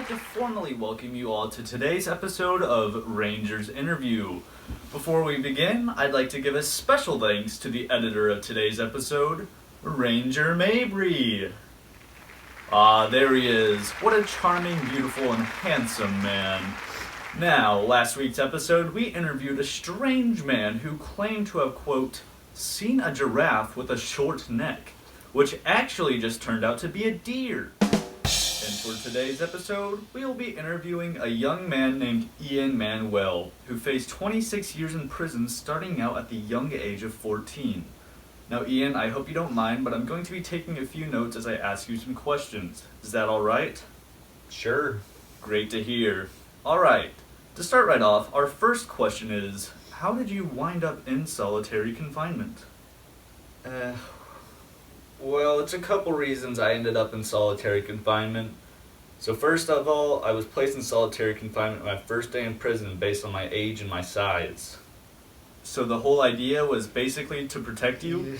like to formally welcome you all to today's episode of Ranger's Interview. Before we begin, I'd like to give a special thanks to the editor of today's episode, Ranger Mabrey. Ah, there he is. What a charming, beautiful, and handsome man. Now, last week's episode, we interviewed a strange man who claimed to have, quote, seen a giraffe with a short neck, which actually just turned out to be a deer. And for today's episode, we will be interviewing a young man named Manuel, who faced 26 years in prison starting out at the young age of 14. Now Ian, I hope you don't mind, but I'm going to be taking a few notes as I ask you some questions. Is that alright? Sure. Great to hear. Alright, to start right off, our first question is, how did you wind up in solitary confinement? Well, it's a couple reasons I ended up in solitary confinement. So first of all, I was placed in solitary confinement my first day in prison based on my age and my size. So the whole idea was basically to protect you?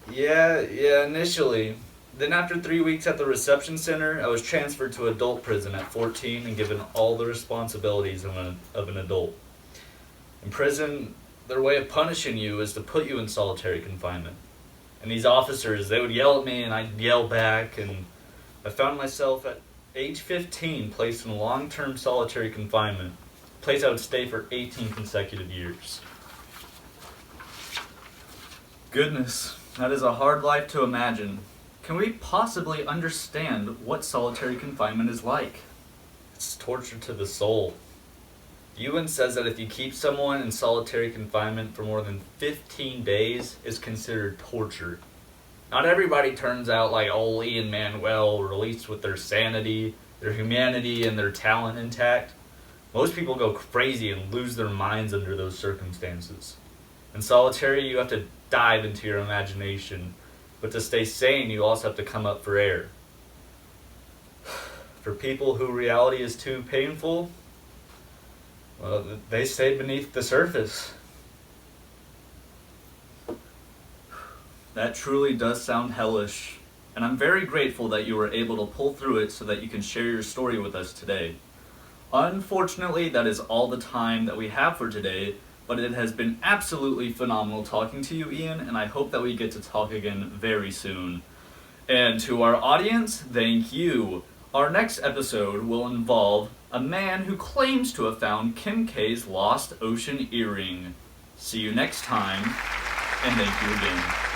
Yeah, initially. Then after 3 weeks at the reception center, I was transferred to adult prison at 14 and given all the responsibilities of an adult. In prison, their way of punishing you is to put you in solitary confinement. And these officers, they would yell at me and I'd yell back, and I found myself at age 15 placed in long-term solitary confinement, a place I would stay for 18 consecutive years. Goodness, that is a hard life to imagine. Can we possibly understand what solitary confinement is like? It's torture to the soul. UN says that if you keep someone in solitary confinement for more than 15 days, it's considered torture. Not everybody turns out like old Ian Manuel, released with their sanity, their humanity, and their talent intact. Most people go crazy and lose their minds under those circumstances. In solitary, you have to dive into your imagination, but to stay sane, you also have to come up for air. For people who reality is too painful, well, they stay beneath the surface. That truly does sound hellish, and I'm very grateful that you were able to pull through it so that you can share your story with us today. Unfortunately, that is all the time that we have for today, but it has been absolutely phenomenal talking to you, Ian, and I hope that we get to talk again very soon. And to our audience, thank you. Our next episode will involve a man who claims to have found Kim K's lost ocean earring. See you next time, and thank you again.